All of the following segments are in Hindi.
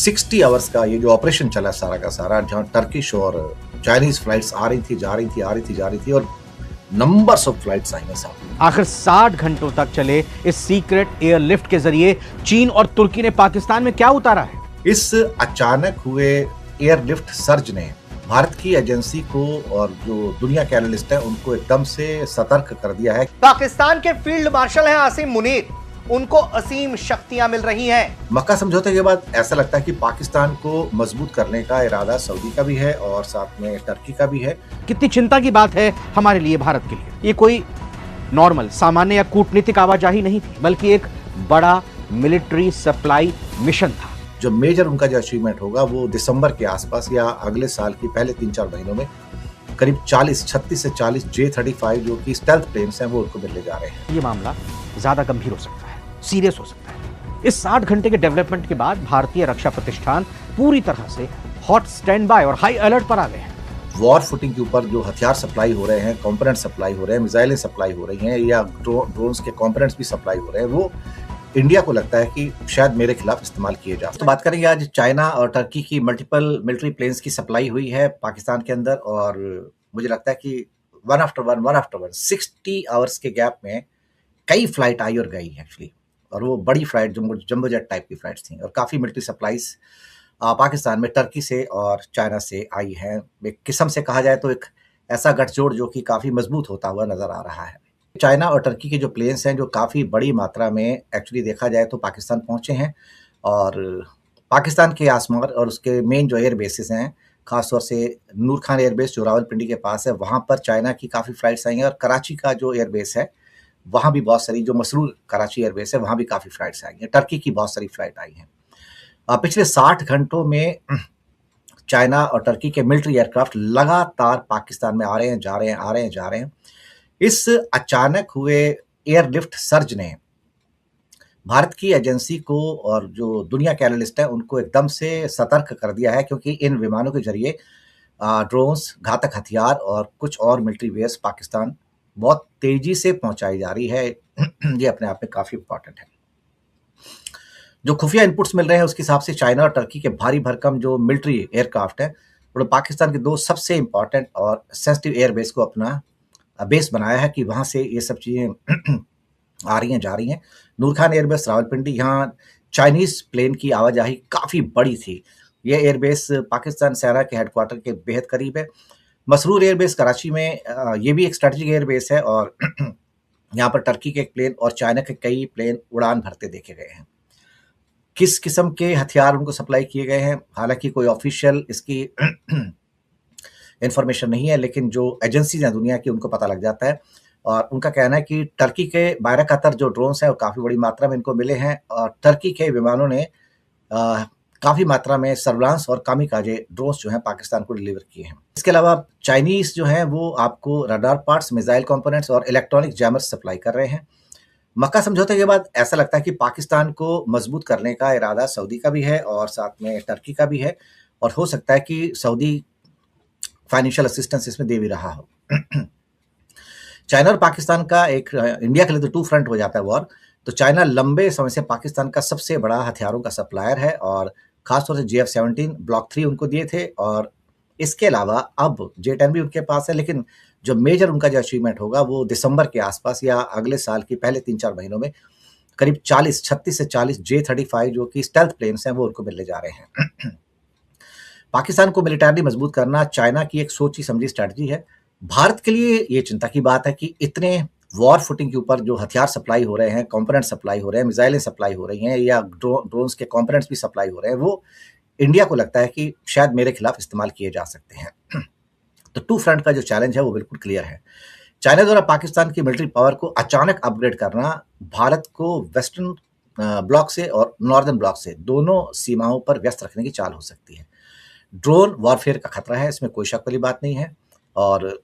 60 आवर्स का ये जो ऑपरेशन चला सारा का सारा, जहां टर्किश और चाइनीज फ्लाइट्स आ रही थी, जा रही थी, आ रही थी, जा रही थी, और नंबर्स ऑफ फ्लाइट्स आई हैं साहब। आखिर 60 घंटों तक चले इस सीक्रेट एयरलिफ्ट के जरिए चीन और तुर्की ने पाकिस्तान में क्या उतारा है? इस अचानक हुए एयरलिफ्ट सर्ज ने भारत की एजेंसी को और जो दुनिया के एनालिस्ट हैं उनको एकदम से सतर्क कर दिया है। पाकिस्तान के फील्ड मार्शल हैं आसिम मुनीर, उनको असीम शक्तियां मिल रही हैं। मक्का समझौते के बाद ऐसा लगता है कि पाकिस्तान को मजबूत करने का इरादा सऊदी का भी है और साथ में टर्की का भी है। कितनी चिंता की बात है हमारे लिए, भारत के लिए। ये कोई नॉर्मल सामान्य या कूटनीतिक आवाजाही नहीं थी, बल्कि एक बड़ा मिलिट्री सप्लाई मिशन था। जो मेजर उनका जो अचीवमेंट होगा वो दिसंबर के आसपास या अगले साल की पहले 3-4 महीनों में करीब 36 से 40 J-35 जो कि स्टेल्थ प्लेन्स हैं वो उनको मिलने जा रहे हैं। ये मामला ज्यादा गंभीर हो सकता है, सीरियस हो सकता है। इस 60 घंटे के डेवलपमेंट के बाद भारतीय रक्षा प्रतिष्ठान पूरी तरह से हॉट स्टैंड बाय और हाई अलर्ट पर आ गए हैं। वॉर फुटिंग के ऊपर जो हथियार सप्लाई हो रहे हैं, कंपोनेंट सप्लाई हो रहे हैं, मिसाइलें सप्लाई हो रही हैं या ड्रोन्स के कंपोनेंट्स भी सप्लाई हो रहे हैं, वो इंडिया को लगता है कि शायद मेरे खिलाफ इस्तेमाल किए जा। तो बात करेंगे आज चाइना और टर्की की मल्टीपल मिलिट्री प्लेन्स की सप्लाई हुई है पाकिस्तान के अंदर, और मुझे लगता है कि वन आफ्टर वन 60 आवर्स के गैप में कई फ्लाइट आई और गई एक्चुअली, और वो बड़ी फ्लाइट जंबो जेट टाइप की फ्लाइट्स थी, और काफ़ी मिलिट्री सप्लाईज पाकिस्तान में टर्की से और चाइना से आई है। एक किस्म से कहा जाए तो एक ऐसा गठजोड़ जो कि काफ़ी मजबूत होता हुआ नज़र आ रहा है। चाइना और टर्की के जो प्लेन्स हैं जो काफ़ी बड़ी मात्रा में एक्चुअली देखा जाए तो पाकिस्तान पहुँचे हैं, और पाकिस्तान के आसमान और उसके मेन जो एयर बेसिस हैं, खासतौर से नूर खान एयरबेस जो रावलपिंडी के पास है, वहाँ पर चाइना की काफ़ी फ्लाइट्स आई हैं, और कराची का जो एयरबेस है वहाँ भी बहुत सारी, जो मसरूर कराची एयरबेस है वहाँ भी काफ़ी फ्लाइट्स आई हैं। टर्की की बहुत सारी फ्लाइट आई हैं। पिछले 60 घंटों में चाइना और टर्की के मिलिट्री एयरक्राफ्ट लगातार पाकिस्तान में आ रहे हैं, जा रहे हैं, आ रहे हैं, जा रहे हैं। इस अचानक हुए एयरलिफ्ट सर्ज ने भारत की एजेंसी को और जो दुनिया के एनालिस्ट हैं उनको एकदम से सतर्क कर दिया है, क्योंकि इन विमानों के जरिए ड्रोन्स, घातक हथियार और कुछ और मिलिट्री वेयर्स पाकिस्तान बहुत तेजी से पहुंचाई जा रही है। ये अपने आप में काफ़ी इंपॉर्टेंट है। जो खुफिया इनपुट्स मिल रहे हैं उसके हिसाब से चाइना और टर्की के भारी भरकम जो मिलिट्री एयरक्राफ्ट हैं उन्होंने पाकिस्तान के दो सबसे इंपॉर्टेंट और सेंसिटिव एयरबेस को अपना बेस बनाया है कि वहाँ से ये सब चीज़ें आ रही हैं, जा रही हैं। नूर खान एयरबेस रावलपिंडी, यहाँ चाइनीज़ प्लेन की आवाजाही काफ़ी बड़ी थी। ये एयरबेस पाकिस्तान सेना के हेडक्वार्टर के बेहद करीब है। मसरूर एयरबेस कराची में ये भी एक स्ट्रेटेजिक एयरबेस है, और यहाँ पर टर्की के एक प्लेन और चाइना के कई प्लेन उड़ान भरते देखे गए हैं। किस किस्म के हथियार उनको सप्लाई किए गए हैं, हालांकि कोई ऑफिशियल इसकी इंफॉर्मेशन नहीं है, लेकिन जो एजेंसीज हैं दुनिया की उनको पता लग जाता है, और उनका कहना है कि टर्की के बायरकातर जो ड्रोन्स हैं वो काफ़ी बड़ी मात्रा में इनको मिले हैं, और टर्की के विमानों ने काफ़ी मात्रा में सर्विलांस और कामिकाजे ड्रोन्स जो हैं पाकिस्तान को डिलीवर किए हैं। इसके अलावा चाइनीज़ जो हैं वो आपको रडार पार्ट्स, मिसाइल कंपोनेंट्स और इलेक्ट्रॉनिक जैमर्स सप्लाई कर रहे हैं। मक्का समझौते के बाद ऐसा लगता है कि पाकिस्तान को मजबूत करने का इरादा सऊदी का भी है और साथ में टर्की का भी है, और हो सकता है कि सऊदी फाइनेंशियल असिस्टेंस इसमें दे भी रहा हो। चाइना और पाकिस्तान का एक इंडिया के लिए तो टू फ्रंट हो जाता है वॉर। तो चाइना लंबे समय से पाकिस्तान का सबसे बड़ा हथियारों का सप्लायर है, और खासतौर से JF-17 ब्लॉक 3 उनको दिए थे, और इसके अलावा अब J-10 भी उनके पास है। लेकिन जो मेजर उनका जो अचीवमेंट होगा वो दिसंबर के आसपास या अगले साल की पहले 3-4 महीनों में करीब 36 से 40 J-35 जो कि स्टेल्थ प्लेन्स हैं वो उनको मिलने जा रहे हैं। पाकिस्तान को मिलिटरी मजबूत करना चाइना की एक सोची समझी स्ट्रैटेजी है। भारत के लिए ये चिंता की बात है कि इतने वॉर फुटिंग के ऊपर जो हथियार सप्लाई हो रहे हैं, कंपोनेंट सप्लाई हो रहे हैं, मिसाइलें सप्लाई हो रही हैं या ड्रोन्स के कंपोनेंट्स भी सप्लाई हो रहे हैं, वो इंडिया को लगता है कि शायद मेरे खिलाफ इस्तेमाल किए जा सकते हैं। तो टू फ्रंट का जो चैलेंज है वो बिल्कुल क्लियर है। चाइना द्वारा पाकिस्तान की मिलिट्री पावर को अचानक अपग्रेड करना भारत को वेस्टर्न ब्लॉक से और नॉर्दर्न ब्लॉक से दोनों सीमाओं पर व्यस्त रखने की चाल हो सकती है। ड्रोन वॉरफेयर का खतरा है, इसमें कोई शक वाली बात नहीं है, और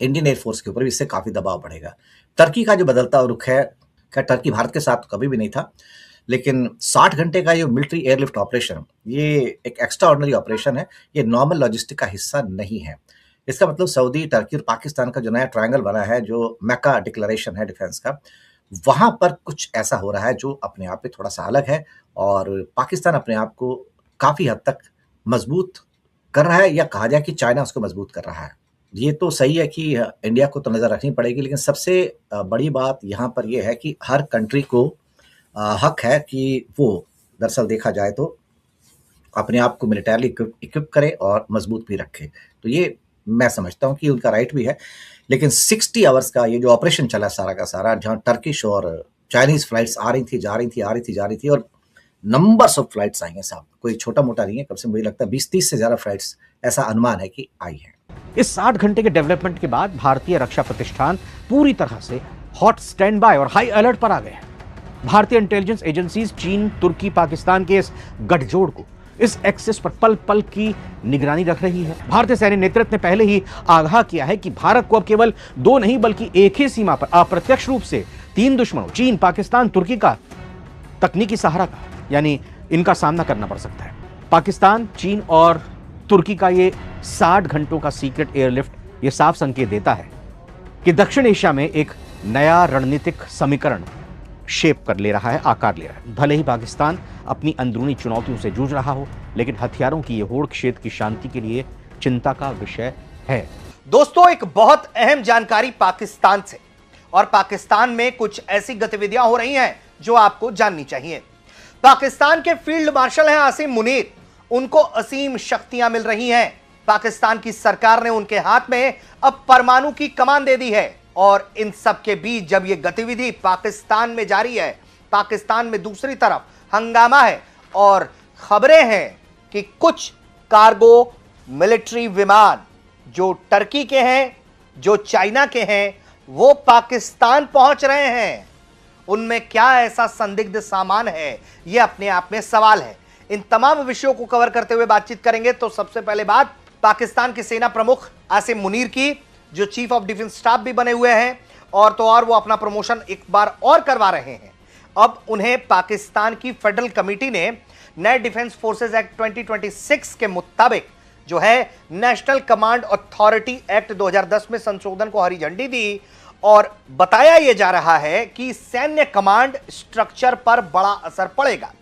इंडियन एयरफोर्स के ऊपर भी इससे काफ़ी दबाव बढ़ेगा। टर्की का जो बदलता रुख है, खैर टर्की भारत के साथ तो कभी भी नहीं था, लेकिन 60 घंटे का ये मिलिट्री एयरलिफ्ट ऑपरेशन ये एक एक्स्ट्रा ऑर्डिनरी ऑपरेशन है, ये नॉर्मल लॉजिस्टिक का हिस्सा नहीं है। इसका मतलब सऊदी, टर्की और पाकिस्तान का जो नया ट्रायंगल बना है, जो मैका डिक्लेरेशन है डिफेंस का, वहां पर कुछ ऐसा हो रहा है जो अपने आप में थोड़ा सा अलग है, और पाकिस्तान अपने आप को काफी हद तक मजबूत कर रहा है, या कहा जाए कि चाइना उसको मजबूत कर रहा है। ये तो सही है कि इंडिया को तो नजर रखनी पड़ेगी, लेकिन सबसे बड़ी बात यहाँ पर यह है कि हर कंट्री को हक है कि वो, दरअसल देखा जाए तो, अपने आप को मिलिटरली इक्विप करे और मजबूत भी रखे। तो ये मैं समझता हूँ कि उनका राइट भी है। लेकिन 60 आवर्स का ये जो ऑपरेशन चला सारा का सारा, जहाँ टर्किश और चाइनीज फ्लाइट्स आ रही थी, जा रही थी, आ रही थी, जा रही थी, और नंबर्स ऑफ फ्लाइट्स आई हैं साहब, कोई छोटा मोटा नहीं है। कम से मुझे लगता है 20-30 से ज्यादा फ्लाइट्स, ऐसा अनुमान है कि आई हैं। इस 60 घंटे के डेवलपमेंट के बाद भारतीय रक्षा प्रतिष्ठान पूरी तरह से हॉट स्टैंड बाय और हाई अलर्ट पर आ गए हैं। भारतीय इंटेलिजेंस एजेंसीज चीन, तुर्की, पाकिस्तान के इस गठजोड़ को, इस एक्सेस पर पल पल की निगरानी रख रही है। भारतीय सैन्य नेतृत्व ने पहले ही आगाह किया है कि भारत को अब केवल 2 नहीं बल्कि एक ही सीमा पर अप्रत्यक्ष रूप से 3 दुश्मनों, चीन, पाकिस्तान, तुर्की का तकनीकी सहारा का, यानी इनका सामना करना पड़ सकता है। पाकिस्तान, चीन और तुर्की का ये 60 घंटों का सीक्रेट एयरलिफ्ट ये साफ संकेत देता है कि दक्षिण एशिया में एक नया रणनीतिक समीकरण शेप कर ले रहा है, आकार ले रहा है। भले ही पाकिस्तान अपनी अंदरूनी चुनौतियों से जूझ रहा हो, लेकिन हथियारों की ये होड़ क्षेत्र की शांति के लिए चिंता का विषय है। दोस्तों, एक बहुत अहम जानकारी पाकिस्तान से, और पाकिस्तान में कुछ ऐसी गतिविधियां हो रही हैं जो आपको जाननी चाहिए। पाकिस्तान के फील्ड मार्शल हैं आसिम मुनीर, उनको असीम शक्तियां मिल रही हैं। पाकिस्तान की सरकार ने उनके हाथ में अब परमाणु की कमान दे दी है, और इन सब के बीच जब यह गतिविधि पाकिस्तान में जारी है, पाकिस्तान में दूसरी तरफ हंगामा है और खबरें हैं कि कुछ कार्गो मिलिट्री विमान जो टर्की के हैं, जो चाइना के हैं, वो पाकिस्तान पहुंच रहे हैं। उनमें क्या ऐसा संदिग्ध सामान है, यह अपने आप में सवाल है। इन तमाम विषयों को कवर करते हुए बातचीत करेंगे। तो सबसे पहले बात पाकिस्तान के सेना प्रमुख आसिम मुनीर की, जो चीफ ऑफ डिफेंस स्टाफ भी बने हुए हैं, और तो और वो अपना प्रमोशन एक बार और करवा रहे हैं। अब उन्हें पाकिस्तान की फेडरल कमेटी ने नए डिफेंस फोर्सेस एक्ट 2026 के मुताबिक जो है नेशनल कमांड अथॉरिटी एक्ट 2010 में संशोधन को हरी झंडी दी, और बताया यह जा रहा है कि सैन्य कमांड स्ट्रक्चर पर बड़ा असर पड़ेगा।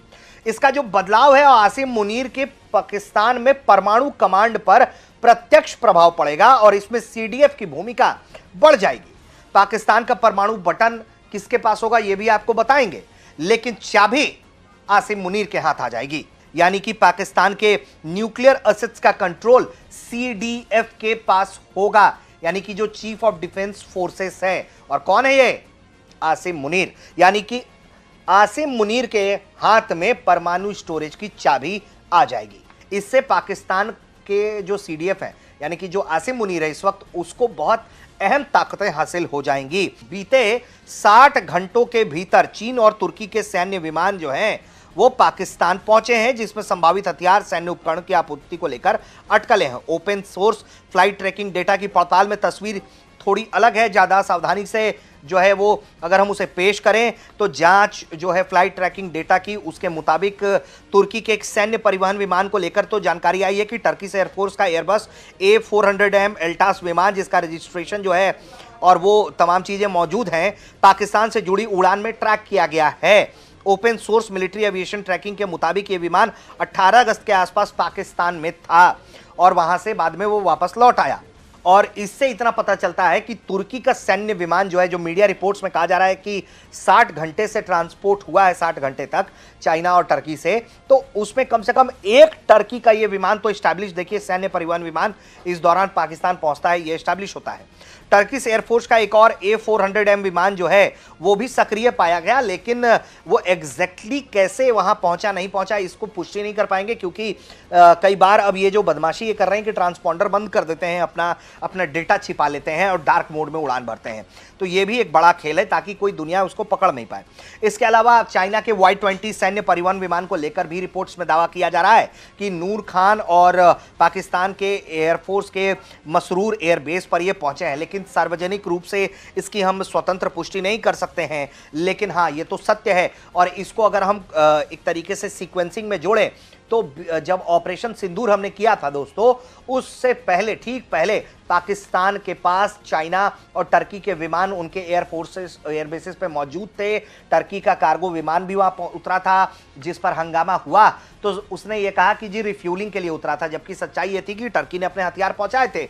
इसका जो बदलाव है, आसिम मुनीर के पाकिस्तान में परमाणु कमांड पर प्रत्यक्ष प्रभाव पड़ेगा, और इसमें सीडीएफ की भूमिका बढ़ जाएगी। पाकिस्तान का परमाणु बटन किसके पास होगा यह भी आपको बताएंगे, लेकिन चाबी आसिम मुनीर के हाथ आ जाएगी। यानी कि पाकिस्तान के न्यूक्लियर एसेट्स का कंट्रोल सीडीएफ के पास होगा, यानी कि जो चीफ ऑफ डिफेंस फोर्सेस है। और कौन है ये? आसिम मुनीर। यानी कि आसिम मुनीर के हाथ में परमाणु स्टोरेज की चाबी आ जाएगी। इससे पाकिस्तान के जो सीडीएफ है, यानी कि जो आसिम मुनीर है इस वक्त, उसको बहुत अहम ताकतें हासिल हो जाएंगी। बीते 60 घंटों के भीतर चीन और तुर्की के सैन्य विमान जो हैं वो पाकिस्तान पहुंचे हैं, जिसमें संभावित हथियार, सैन्य उपकरण की आपूर्ति को लेकर अटकलें हैं। Open source flight tracking data की पड़ताल में तस्वीर थोड़ी अलग है। ज्यादा सावधानी से जो है वो अगर हम उसे पेश करें तो जांच जो है फ्लाइट ट्रैकिंग डेटा की, उसके मुताबिक तुर्की के एक सैन्य परिवहन विमान को लेकर तो जानकारी आई है कि टर्की से एयरफोर्स का एयरबस A400M एल्टास विमान, जिसका रजिस्ट्रेशन जो है और वो तमाम चीजें मौजूद हैं, पाकिस्तान से जुड़ी उड़ान में ट्रैक किया गया है। Open source military aviation tracking के मुताबिक ये विमान 18 अगस्त के आसपास पाकिस्तान में था, और वहां से बाद में वो वापस लौट आया। और इससे इतना पता चलता है कि तुर्की का सैन्य विमान जो है, जो मीडिया रिपोर्ट्स में कहा जा रहा है कि 60 घंटे से ट्रांसपोर्ट हुआ है, 60 घंटे तक चाइना और टर्की से, तो उसमें कम से कम एक टर्की का ये विमान तो एस्टैब्लिश, देखिए सैन्य परिवहन विमान इस दौरान पाकिस्तान पहुंचता है, ये एस्टैब्लिश होता है। टर्की से एयरफोर्स का एक और A400M विमान जो है वो भी सक्रिय पाया गया, लेकिन वो एग्जैक्टली कैसे वहां पहुंचा नहीं पहुंचा इसको पुष्टि नहीं कर पाएंगे, क्योंकि कई बार अब ये जो बदमाशी ये कर रहे हैं कि ट्रांसपॉन्डर बंद कर देते हैं, अपना डेटा छिपा लेते हैं और डार्क मोड में उड़ान भरते हैं। तो ये भी एक बड़ा खेल है ताकि कोई दुनिया उसको पकड़ नहीं पाए। इसके अलावा चाइना के Y-20 सैन्य परिवहन विमान को लेकर भी रिपोर्ट्स में दावा किया जा रहा है कि नूर खान और पाकिस्तान के एयरफोर्स के मसरूर एयरबेस पर ये पहुंचे हैं, लेकिन सार्वजनिक रूप से इसकी हम स्वतंत्र पुष्टि नहीं कर सकते हैं। लेकिन हाँ, ये तो सत्य है, और इसको अगर हम एक तरीके से सीक्वेंसिंग में जोड़ें तो जब ऑपरेशन सिंदूर हमने किया था दोस्तों, उससे पहले, ठीक पहले पाकिस्तान के पास चाइना और टर्की के विमान उनके एयर बेसिस पे मौजूद थे। टर्की का कार्गो विमान भी वहां उतरा था, जिस पर हंगामा हुआ। तो उसने ये कहा कि जी रिफ्यूलिंग के लिए उतरा था, जबकि सच्चाई ये थी कि टर्की ने अपने हथियार पहुंचाए थे।